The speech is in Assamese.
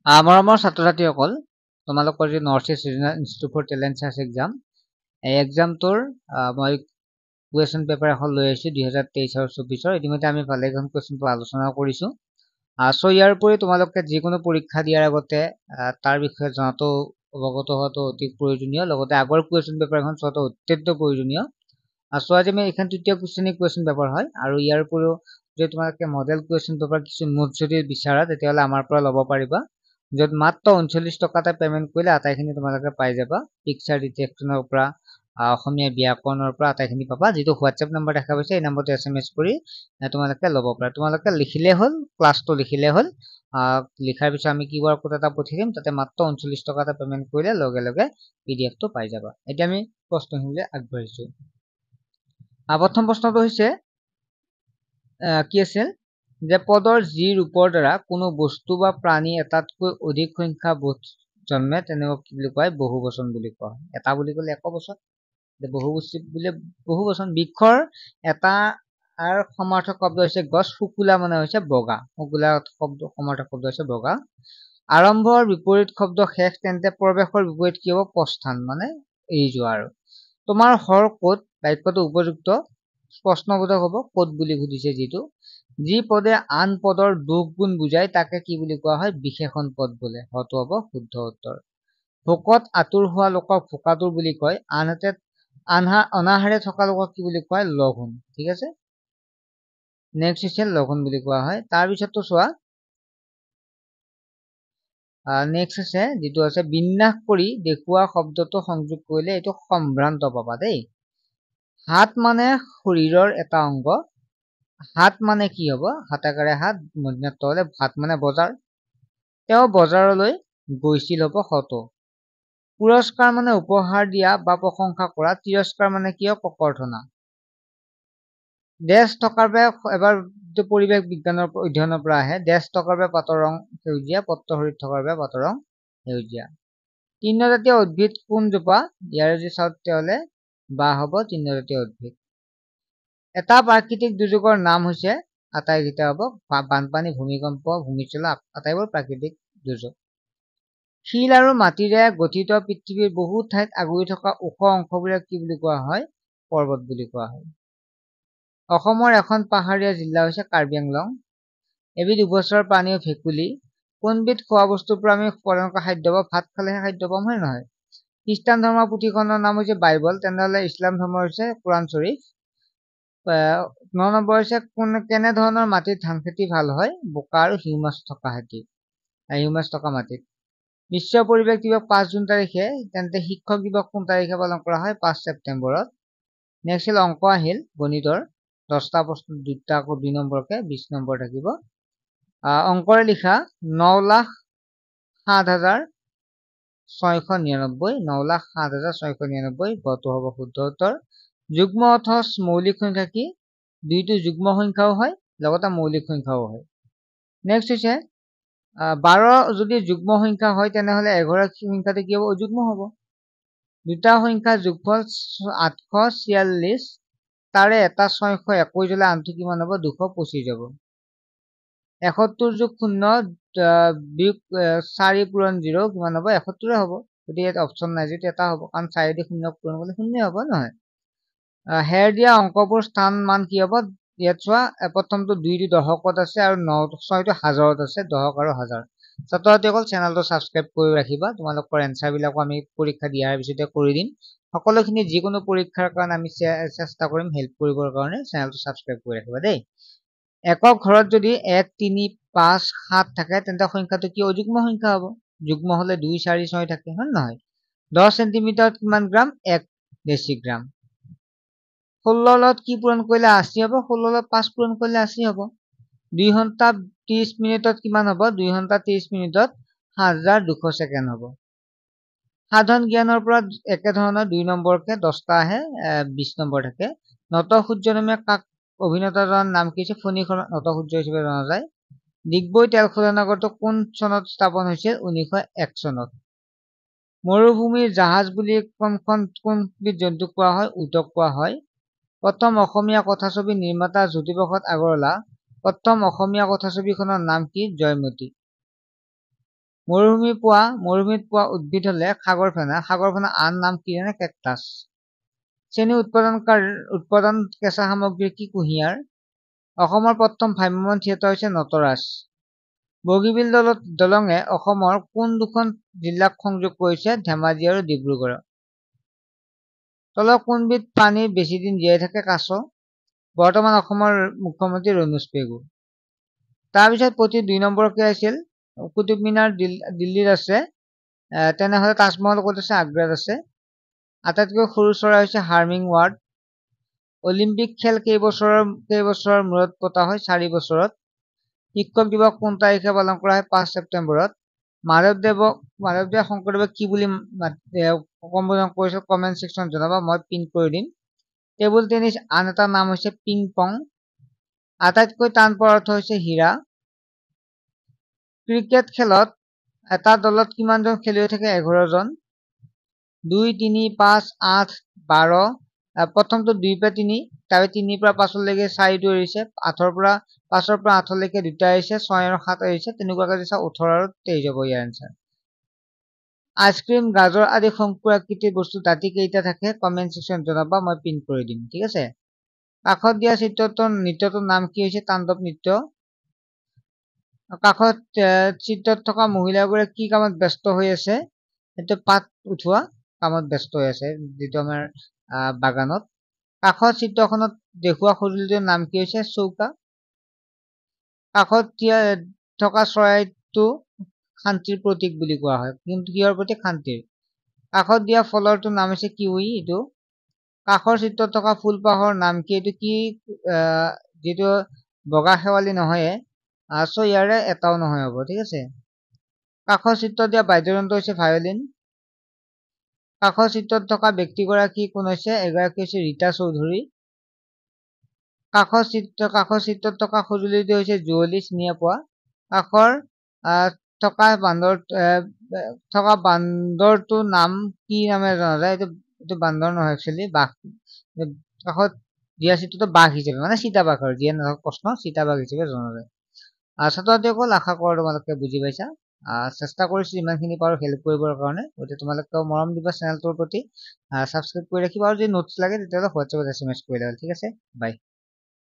মৰমৰ ছাত্ৰ ছাত্ৰীসকল, তোমালোকৰ যি north east regional institute for talent search exam, এই এক্সামটোৰ মই কুৱেশ্যন পেপাৰ এখন লৈ আহিছোঁ 2023 আৰু 24। ইতিমধ্যে আমি ভালেকেইখন কুৱেশ্যন পেপাৰ আলোচনা কৰিছোঁ। চ' ইয়াৰ উপৰি তোমালোকে যিকোনো পৰীক্ষা দিয়াৰ আগতে তাৰ বিষয়ে জনাটো অৱগত হোৱাটো অতি প্ৰয়োজনীয়, লগতে আগৰ কুৱেশ্যন পেপাৰখন চোৱাটো অত্যন্ত প্ৰয়োজনীয়। চ' আজি আমি এইখন তৃতীয় শ্ৰেণীৰ কুৱেশ্যন পেপাৰ হয়, আৰু ইয়াৰ উপৰিও যদি তোমালোকে মডেল কুৱেশ্যন পেপাৰ কিছু নোট যদি বিচাৰা তেতিয়াহ'লে আমাৰ পৰা ল'ব পাৰিবা, য'ত মাত্ৰ 39 টকাতে পেমেন্ট কৰিলে আটাইখিনি তোমালোকে পাই যাবা। পিকচাৰ ডিটেকশ্যনৰ পৰা অসমীয়া ব্যাকৰণৰ পৰা আটাইখিনি পাবা। যিটো হোৱাটছএপ নম্বৰ দেখা পাইছে এই নম্বৰটো SMS কৰি তোমালোকে ল'ব পাৰা। তোমালোকে লিখিলে হ'ল, ক্লাছটো লিখিলে হ'ল। লিখাৰ পিছত আমি QR কোড এটা পঠিয়াই দিম, তাতে মাত্ৰ 39 টকাতে পেমেন্ট কৰিলে লগে লগে PDF টো পাই যাবা। এতিয়া আমি প্ৰশ্নখিনিলৈ আগবাঢ়িছো। প্ৰথম প্ৰশ্নটো হৈছে কি আছিল যে পদৰ যি ৰূপৰ দ্বাৰা কোনো বস্তু বা প্ৰাণী এটাতকৈ অধিক সংখ্যা বোধ জন্মে তেনেকুৱা কি বুলি কয়? বহুবচন বুলি কোৱা হয়। এটা বুলি ক'লে একবচন, বহুবচন। বৃক্ষৰ এটা সমাৰ্থক শব্দ হৈছে গছ, শুকুলা মানে হৈছে বগা। শুকুলা সমাৰ্থক শব্দ হৈছে বগা। আৰম্ভৰ বিপৰীত শব্দ শেষ, তেন্তে প্ৰৱেশৰ বিপৰীত কি হ'ব? প্ৰস্থান, মানে এৰি যোৱা। আৰু তোমাৰ হৰ ক'ত বাক্যটো উপযুক্ত প্ৰশ্নবোধক হ'ব। ক'ত বুলি সুধিছে যিটো, যি পদে আন পদৰ দুখ গুণ বুজায় তাকে কি বুলি কোৱা হয়? বিশেষণ পদ বোলে। হয়তো হ'ব শুদ্ধ উত্তৰ। ভোকত আতুৰ হোৱা লোকক ভোকাতুৰ বুলি কয়, আনহাতে অনাহাৰে থকা লোকক কি বুলি কয়? লঘোণ। ঠিক আছে, নেক্সট হৈছে লঘোণ বুলি কোৱা হয়। তাৰপিছততো চোৱা, নেক্সট আছে যিটো আছে বিন্যাস কৰি দেখুওৱা শব্দটো সংযোগ কৰিলে এইটো সম্ভ্ৰান্ত পাবা দেই। হাত মানে শৰীৰৰ এটা অংগ। হাত মানে কি হ'ব? হাতাকাৰে হাত, মধ্যত হ'লে হাত মানে বজাৰ। তেওঁ বজাৰলৈ গৈছিল হ'ব হতো। পুৰস্কাৰ মানে উপহাৰ দিয়া বা প্ৰশংসা কৰা। তিৰস্কাৰ মানে কি? ককৰ্থনা। দেশ থকাৰ বাবে এবাৰ পৰিৱেশ বিজ্ঞানৰ অধ্যয়নৰ পৰা আহে। দেশ থকাৰ বাবে পাতৰ ৰং সেউজীয়া, পত্ৰ শৰীৰ থকাৰ বাবে পাতৰ ৰং সেউজীয়া। তৃণজাতীয় উদ্ভিদ কোন জোপা? ইয়াৰে যদি চাওঁ তেতিয়াহ'লে বাঁহ হ'ব তৃণজাতীয় উদ্ভিদ। এটা প্ৰাকৃতিক দুৰ্যোগৰ নাম হৈছে, আটাইকেইটা হ'ব বানপানী, ভূমিকম্প, ভূমিস্খলন, আটাইবোৰ প্ৰাকৃতিক দুৰ্যোগ। শিল আৰু মাটিৰে গঠিত পৃথিৱীৰ বহু ঠাইত আগুৰি থকা ওখ অংশবোৰক কি বুলি কোৱা হয়? পৰ্বত বুলি কোৱা হয়। অসমৰ এখন পাহাৰীয়া জিলা হৈছে কাৰ্বি আংলং। এবিধ উভচৰ প্ৰাণী ভেকুলী। কোনবিধ খোৱা বস্তুৰ পৰা আমি প্ৰধানকৈ খাদ্য পাওঁ? ভাত খালেহে খাদ্য পাম, হয় নহয়? খ্ৰীষ্টান ধৰ্মৰ পুথিখনৰ নাম হৈছে বাইবল, তেনেহ'লে ইছলাম ধৰ্মৰ হৈছে কোৰাণ শ্বৰীফ। 9 নম্বৰ হৈছে কেনে ধৰণৰ মাটিত ধান খেতি ভাল হয়? বোকা আৰু হিউমাছ থকা মাটিত। বিশ্ব পৰিৱেশ দিৱস 5 জুন তাৰিখে, তেন্তে শিক্ষক দিৱস কোন তাৰিখে পালন কৰা হয়? 5 ছেপ্টেম্বৰত। নেক্সট অংক আহিল গণিতৰ 10টা প্ৰশ্ন, 2টা আকৌ 2 নম্বৰকে 20 নম্বৰ থাকিব। অংকৰে লিখা 9,07,699, 9,07,699 গটো হ'ব শুদ্ধ উত্তৰ। যুগ্ম অথচ মৌলিক সংখ্যা কি? দুইটো যুগ্ম সংখ্যাও হয়, লগতে মৌলিক সংখ্যাও হয়। নেক্সট হৈছে 12 যদি যুগ্ম সংখ্যা হয় তেনেহ'লে 11 সংখ্যাটো কি হ'ব? অযুগ্ম হ'ব। দুটা সংখ্যা যোগফল 846, তাৰে এটা 621 হ'লে আনটো কিমান হ'ব? 225 হ'ব। 71 যোগ 0 4 পূৰণ 0 কিমান হ'ব? 71 হ'ব। গতিকে ইয়াত অপশ্যন নাই, যদি এটা হ'ব, কাৰণ 4 দি 0 পূৰণ কৰিলে 0 হ'ব, নহয়? হেৰ দিয়া অংকবোৰ স্থান মান কি হ'ব? ইয়াত চোৱা, প্ৰথমটো 2টো দশকত আছে আৰু 6টো হাজাৰত আছে, দশক আৰু হাজাৰ। ছাত্ৰ ছাত্ৰীসকল চেনেলটো ছাবস্ক্ৰাইব কৰি ৰাখিবা। তোমালোকৰ এনচাৰবিলাকো আমি পৰীক্ষা দিয়াৰ পিছতে কৰি দিম। সকলোখিনি যিকোনো পৰীক্ষাৰ কাৰণে আমি চেষ্টা কৰিম হেল্প কৰিবৰ কাৰণে। চেনেলটো ছাবস্ক্ৰাইব কৰি ৰাখিবা দেই। একক ঘৰত যদি 1, 3, 5, 7 থাকে তেন্তে সংখ্যাটো কি? অযুগ্ম সংখ্যা হ'ব। যুগ্ম হ'লে 2, 4, 6 থাকে, হয় নহয়? 10 চেণ্টিমিটাৰত কিমান গ্ৰাম? 1 ডেচিগ্ৰাম। 16 লগত কি পূৰণ কৰিলে 80 হ'ব? 16 লগত 5 পূৰণ কৰিলে 80 হ'ব। 2 ঘণ্টা 30 মিনিটত কিমান হ'ব? 2 ঘণ্টা 30 মিনিটত 7200 ছেকেণ্ড হ'ব। সাধাৰণ জ্ঞানৰ পৰা একেধৰণৰ 2 নম্বৰকে 10টা আহে, 20 নম্বৰ থাকে। নটসূৰ্য নামে কাক অভিনেতাজনৰ নাম কি হৈছে? ফণী শৰ্মা নটসূৰ্য হিচাপে জনা যায়। ডিগবৈ তেল শোধনাগাৰটো কোন চনত স্থাপন হৈছিল? 1901 চনত। মৰুভূমিৰ জাহাজ বুলি কোনবিধ জন্তুক কোৱা হয়? উটক কোৱা হয়। প্ৰথম অসমীয়া কথাছবি নিৰ্মাতা জ্যোতিপ্ৰসাদ আগৰৱালা। প্ৰথম অসমীয়া কথাছবিখনৰ নাম কি? জয়মতী। মৰুভূমিত পোৱা উদ্ভিদ হলে সাগৰ ফেনা আন নাম কি জানে? কেকটাছ। চেনি উৎপাদন কেঁচা সামগ্ৰী কি? কুঁহিয়াৰ। অসমৰ প্ৰথম ভ্ৰাম্যমাণ থিয়েটাৰ হৈছে নটৰাজ। বগীবিল দলঙে অসমৰ কোন দুখন জিলাক সংযোগ কৰিছে? ধেমাজি আৰু ডিব্ৰুগড়। তলৰ কোনবিধ প্ৰাণী বেছি দিন জীয়াই থাকে? কাছ। বৰ্তমান অসমৰ মুখ্যমন্ত্ৰী ৰণোজ পেগু। তাৰপিছত প্ৰতি 2 নম্বৰ কি আছিল? কুতুব মিনাৰ দিল্লীত আছে, তেনেহলে তাজমহল ক'ত আছে? আগ্ৰাত আছে। আটাইতকৈ সৰু চৰাই হৈছে হাৰ্মিং বাৰ্ড। অলিম্পিক খেল কেইবছৰৰ মূৰত পতা হয়? 4 বছৰত। শিক্ষক দিৱস কোন তাৰিখে পালন কৰা হয়? 5 ছেপ্টেম্বৰত। মাধৱদেৱ শংকৰদেৱে কি বুলি সম্বোধন কৰিছিল? কমেণ্ট ছেকশ্যন জনাবা, মই পিন কৰি দিম। টেবুল টেনিছ আন এটা নাম হৈছে পিং পং। আটাইতকৈ টান পদাৰ্থ হৈছে হীৰা। ক্ৰিকেট খেলত এটা দলত কিমানজন খেলুৱৈ থাকে? 11 জন। 2, 3, 5, 8, 12। প্ৰথমটো 2 পৰা 3, তাৰ 3 পৰা 5লৈকে 4টো এৰিছে, 5ৰ পৰা 8লৈকে 2টা এৰিছে, 6 আৰু 7 এৰিছে। তেনেকুৱাকৈ দিছে 18 আৰু 23 হ'ব ইয়াৰ আনসাৰ। আইচক্ৰীম, গাজৰ আদি শংকু আকৃতিৰ বস্তু দাঁতি কেইটা থাকে? কমেণ্ট ছেকশ্যন জনাবা, মই পিন কৰি দিম। ঠিক আছে। কাষত দিয়া নৃত্যটোৰ নাম কি হৈছে? তাণ্ডৱ নৃত্য। কাষত চিত্ৰত থকা মহিলাবোৰে কি কামত ব্যস্ত হৈ আছে? সেইটো পাত উঠোৱা কামত ব্যস্ত হৈ আছে, যিটো আমাৰ বাগানত। কাষৰ চিত্ৰখনত দেখুওৱা সঁজুলিটোৰ নাম কি হৈছে? চৌকা। কাষত থকা চৰাইটো শান্তিৰ প্ৰতীক বুলি কোৱা হয়, কিন্তু কিহৰ প্ৰতীক? শান্তিৰ। কাষত দিয়া ফলৰটোৰ নাম হৈছে কিউই। এইটো কাষৰ চিত্ৰত থকা ফুলপাহৰ নাম কি? এইটো কি? যিটো বগা শেৱালি নহয়, ইয়াৰে এটাও নহয় হ'ব। ঠিক আছে। কাষৰ চিত্ৰত দিয়া বাদ্যযন্ত্ৰ হৈছে ভায়লিন। কাষৰ চিত্ৰত থকা ব্যক্তিগৰাকী কোন হৈছে? এগৰাকী হৈছে ৰীতা চৌধুৰী। কাষৰ চিত্ৰত থকা সঁজুলিটো হৈছে জুৱলি, চিনি পোৱা। কাষৰ থকা বান্দৰটোৰ নাম কি নামেৰে জনা যায়? এইটো বান্দৰ নহয়, একচুৱেলি বাঘ। কাষত দিয়া চিত্ৰটো বাঘ হিচাপে, মানে চিতাবাঘ আৰু যিয়ে নহওক প্ৰশ্ন চিতাবাঘ হিচাপে জনা যায়। ছাত্ৰ-ছাত্ৰীসকল, আশা কৰোঁ তোমালোকে বুজি পাইছা। চেষ্টা কৰিছো যিমানখিনি পাৰো হেল্প কৰিবৰ কাৰণে। গতিকে তোমালোকেও মৰম দিবা চেনেলটোৰ প্ৰতি, ছাবস্ক্ৰাইব কৰি ৰাখিবা, আৰু যদি নোটছ লাগে তেতিয়াহ'লে হোৱাটছএপত SMS কৰিলে হ'ল। ঠিক আছে, বাই।